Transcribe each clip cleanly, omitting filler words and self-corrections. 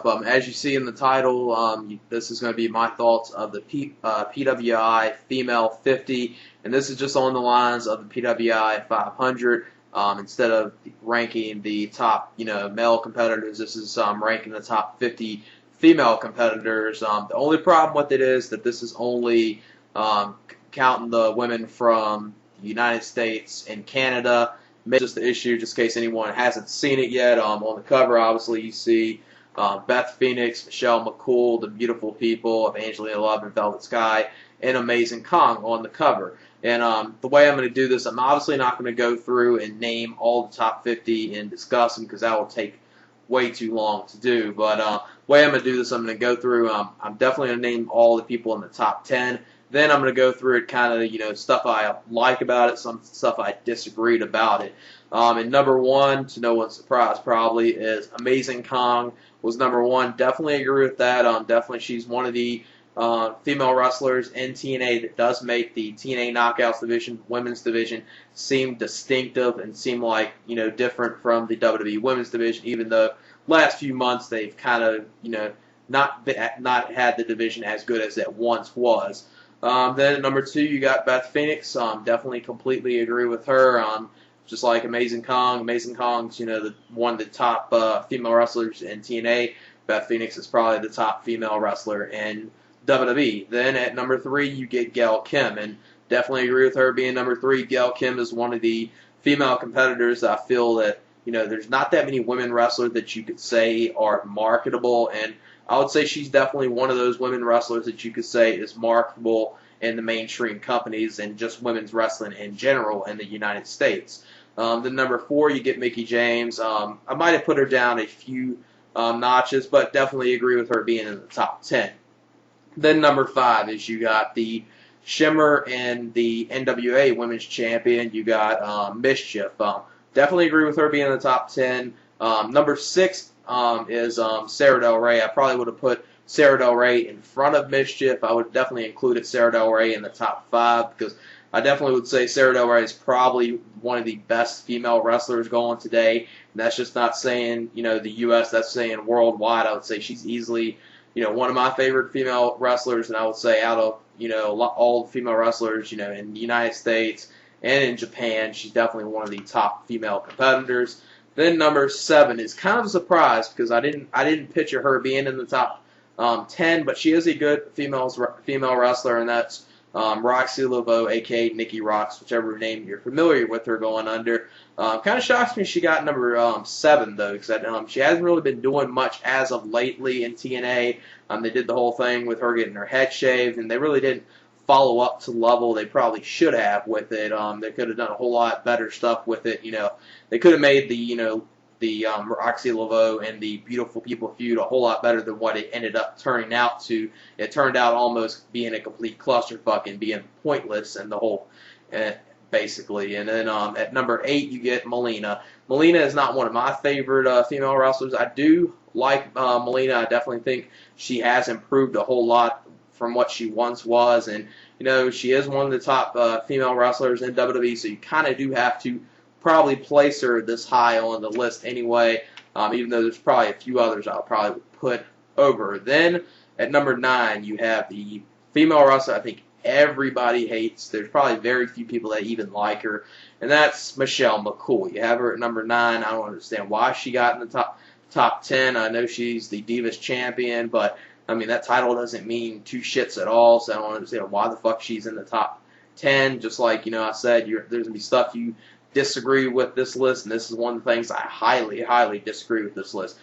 As you see in the title, this is going to be my thoughts of the PWI Female 50, and this is just on the lines of the PWI 500. Instead of ranking the top, male competitors, this is ranking the top 50 female competitors. The only problem with it is that this is only counting the women from the United States and Canada. Just the issue, just in case anyone hasn't seen it yet. On the cover, obviously, you see Beth Phoenix, Michelle, McCool, the beautiful people of Angelina Love and Velvet Sky, and Amazing Kong on the cover. And the way I'm going to do this, I'm obviously not going to go through and name all the top 50 and discuss them because that will take way too long to do. But the way I'm going to do this, I'm going to go through, I'm definitely going to name all the people in the top 10. Then I'm going to go through it kind of, stuff I like about it, some stuff I disagreed about it. And number one, to no one's surprise probably, is Amazing Kong was number one. Definitely agree with that. Definitely she's one of the female wrestlers in TNA that does make the TNA Knockouts division, women's division, seem distinctive and seem like, different from the WWE women's division, even though last few months they've kind of, not had the division as good as it once was. Then at number two, you got Beth Phoenix. Definitely completely agree with her. Just like Amazing Kong. Amazing Kong's, one of the top female wrestlers in TNA. Beth Phoenix is probably the top female wrestler in WWE. Then at number three, you get Gail Kim, and definitely agree with her being number three. Gail Kim is one of the female competitors that I feel that, there's not that many women wrestlers that you could say are marketable, and I would say she's definitely one of those women wrestlers that you could say is marketable in the mainstream companies and just women's wrestling in general in the United States. Then number four, you get Mickie James. I might have put her down a few notches, but definitely agree with her being in the top 10. Then number five is you got the Shimmer and the NWA Women's Champion. You got MsChif. Definitely agree with her being in the top 10. Number six is Sara Del Ray. I probably would have put Sara Del Ray in front of MsChif. I would definitely included Sara Del Ray in the top 5 because I definitely would say Sara Del Ray is probably one of the best female wrestlers going today. And that's just not saying, the U.S., that's saying worldwide. I would say she's easily, one of my favorite female wrestlers, and I would say out of, all the female wrestlers, in the United States and in Japan, she's definitely one of the top female competitors. Then number 7 is kind of a surprise because I didn't picture her being in the top 10, but she is a good female wrestler, and that's Roxxi Laveaux, a.k.a. Nikki Rocks, whichever name you're familiar with her going under. Kind of shocks me she got number 7, though, because she hasn't really been doing much as of lately in TNA. They did the whole thing with her getting her head shaved, and they really didn't follow up to the level they probably should have with it. They could have done a whole lot better stuff with it. They could have made the Roxxi Laveaux and the Beautiful People feud a whole lot better than what it ended up turning out to. It turned out almost being a complete clusterfuck and being pointless and the whole, basically. And then at number 8, you get Melina. Melina is not one of my favorite female wrestlers. I do like Melina. I definitely think she has improved a whole lot from what she once was, and she is one of the top female wrestlers in WWE, so you kind of do have to probably place her this high on the list anyway, even though there's probably a few others I'll probably put over. Then at number 9, you have the female wrestler I think everybody hates. There's probably very few people that even like her, and that's Michelle McCool. You have her at number 9. I don't understand why she got in the top 10. I know she's the Divas champion, but that title doesn't mean two shits at all, so I don't understand why the fuck she's in the top 10. Just like, I said, there's going to be stuff you disagree with this list, and this is one of the things I highly, highly disagree with this list.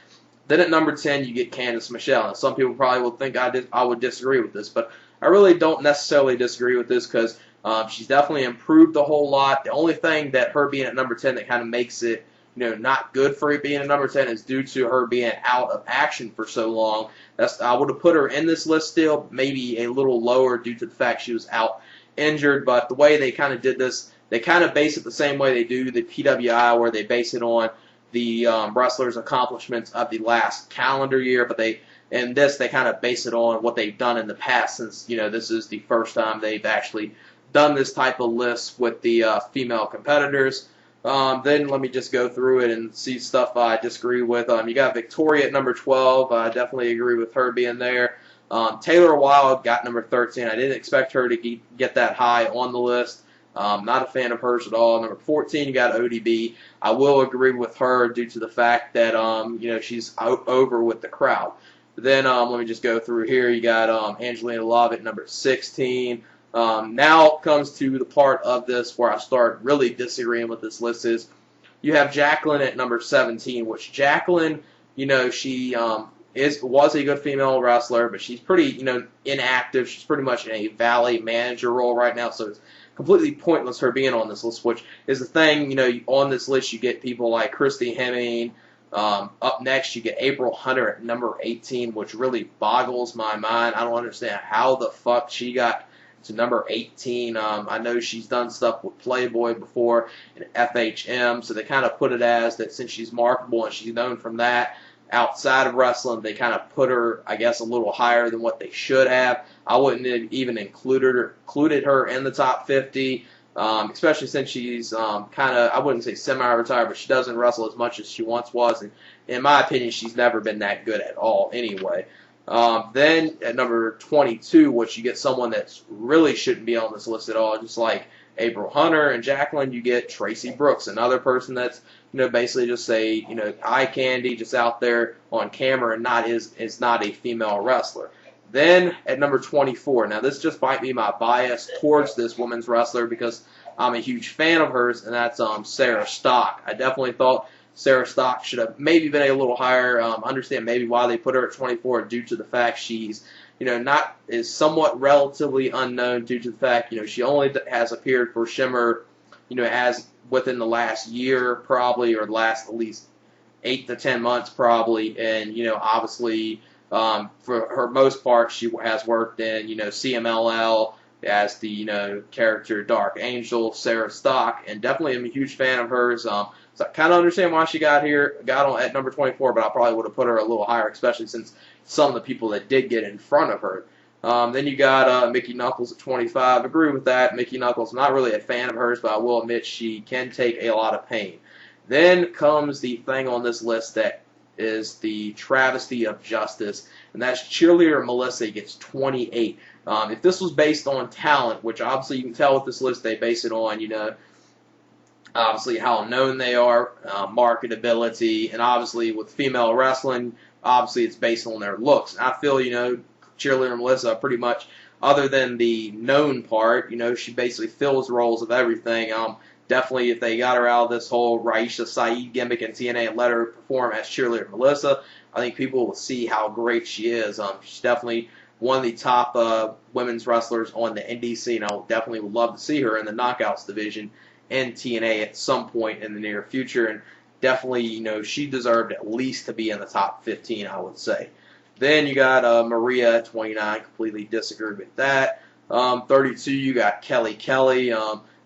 Then at number 10, you get Candice Michelle. And some people probably will think I would disagree with this, but I really don't necessarily disagree with this because she's definitely improved a whole lot. The only thing that her being at number 10 that kind of makes it not good for it being at number 10 is due to her being out of action for so long. I would have put her in this list still, maybe a little lower due to the fact she was out injured, but the way they kind of did this, they kind of base it the same way they do the PWI, where they base it on the wrestlers' accomplishments of the last calendar year, but they kind of base it on what they've done in the past, since this is the first time they've actually done this type of list with the female competitors. Then let me just go through it and see stuff I disagree with. You got Victoria at number 12. I definitely agree with her being there. Taylor Wilde got number 13. I didn't expect her to get that high on the list. Not a fan of hers at all. Number 14, you got ODB. I will agree with her due to the fact that she's over with the crowd. Then let me just go through here. You got Angelina Love at number 16. Now comes to the part of this where I start really disagreeing with this list is you have Jacqueline at number 17, which Jacqueline, she was a good female wrestler, but she's pretty, inactive. She's pretty much in a Valley manager role right now, so it's completely pointless her being on this list, which is the thing, on this list you get people like Christy Hemme. Up next, you get April Hunter at number 18, which really boggles my mind. I don't understand how the fuck she got to number 18. I know she's done stuff with Playboy before and FHM, so they kind of put it as that since she's marketable and she's known from that outside of wrestling, they kind of put her, I guess, a little higher than what they should have. I wouldn't have even included her in the top 50, especially since she's kind of, I wouldn't say semi-retired, but she doesn't wrestle as much as she once was, and in my opinion, she's never been that good at all anyway. Then at number 22, which you get someone that really shouldn't be on this list at all, just like April Hunter and Jacqueline, you get Traci Brooks, another person that's basically just eye candy, just out there on camera and is not a female wrestler. Then at number 24, now this just might be my bias towards this women's wrestler because I'm a huge fan of hers, and that's Sarah Stock. I definitely thought Sarah Stock should have maybe been a little higher. Understand maybe why they put her at 24 due to the fact she's, is somewhat relatively unknown due to the fact, she only has appeared for Shimmer, as within the last year probably, or the last at least 8 to 10 months probably, and, obviously for her most part she has worked in, CMLL as the, character Dark Angel, Sarah Stock, and definitely am a huge fan of hers. So I kind of understand why she got on at number 24, but I probably would have put her a little higher, especially since some of the people that did get in front of her. Then you got Mickie Knuckles at 25. Agree with that. Mickie Knuckles, not really a fan of hers, but I will admit she can take a lot of pain. Then comes the thing on this list that is the travesty of justice, and that's Cheerleader Melissa gets 28. If this was based on talent, which obviously you can tell with this list they base it on, obviously how known they are, marketability, and obviously with female wrestling, obviously it's based on their looks. And I feel, Cheerleader Melissa pretty much, other than the known part, she basically fills roles of everything. Definitely if they got her out of this whole Raisha Saeed gimmick in TNA and let her perform as Cheerleader Melissa, I think people will see how great she is. She's definitely one of the top women's wrestlers on the indie scene. I definitely would love to see her in the Knockouts division in TNA at some point in the near future, and definitely, she deserved at least to be in the top 15, I would say. Then you got Maria at 29, completely disagree with that. 32, you got Kelly.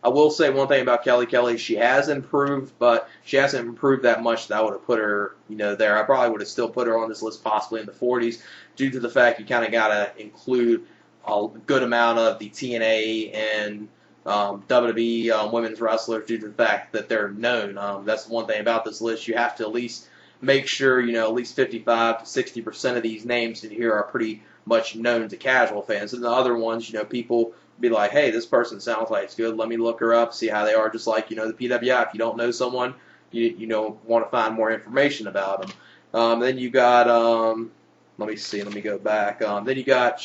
I will say one thing about Kelly, she has improved, but she hasn't improved that much that I would have put her, there. I probably would have still put her on this list possibly in the 40s due to the fact you kind of got to include a good amount of the TNA and WWE women's wrestlers due to the fact that they're known. That's one thing about this list. You have to at least make sure, at least 55 to 60% of these names in here are pretty much known to casual fans. And the other ones, people be like, hey, this person sounds like it's good. Let me look her up, see how they are. Just like, the PWI. If you don't know someone, you want to find more information about them. Then you got, let me see, let me go back. Then you got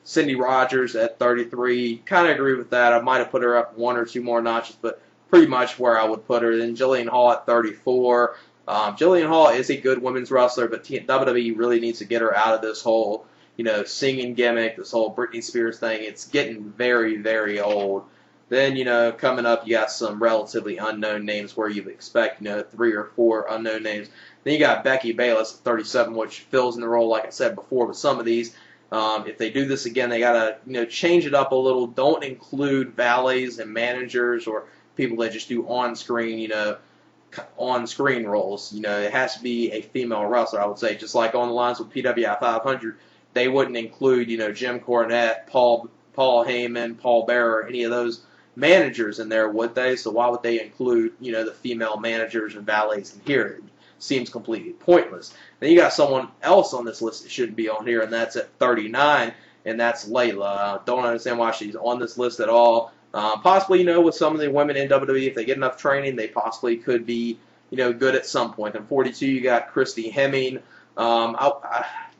Cindy Rogers at 33. Kind of agree with that. I might have put her up one or two more notches, but pretty much where I would put her. Then Jillian Hall at 34. Jillian Hall is a good women's wrestler, but WWE really needs to get her out of this whole, singing gimmick, this whole Britney Spears thing. It's getting very, very old. Then, coming up, you got some relatively unknown names where you expect, 3 or 4 unknown names. Then you got Becky Bayless at 37, which fills in the role, like I said before, with some of these. If they do this again, they got to, change it up a little. Don't include valets and managers or people that just do on-screen, on-screen roles. It has to be a female wrestler, I would say. Just like on the lines with PWI 500, they wouldn't include, Jim Cornette, Paul Heyman, Paul Bearer, any of those managers in there, would they? So why would they include, the female managers and valets in here? It seems completely pointless. Then you got someone else on this list that shouldn't be on here, and that's at 39, and that's Layla. Don't understand why she's on this list at all. Possibly, with some of the women in WWE, if they get enough training, they possibly could be, good at some point. And 42, you got Christy Hemme.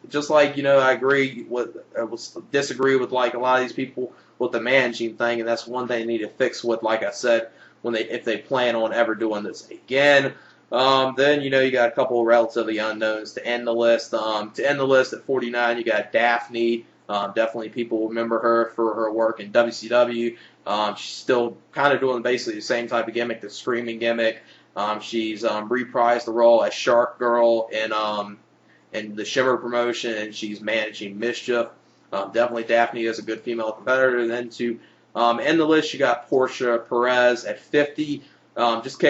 Just like, I agree with, disagree with like a lot of these people with the managing thing, and that's one thing they need to fix with, like I said, if they plan on ever doing this again. Then, you got a couple of relatively unknowns to end the list. To end the list at 49, you got Daphne. Definitely people remember her for her work in WCW. She's still kind of doing basically the same type of gimmick, the screaming gimmick. She's reprised the role as Shark Girl in the Shimmer promotion, and she's managing MsChif. Definitely Daphne is a good female competitor. And then to end the list, you got Portia Perez at 50. Just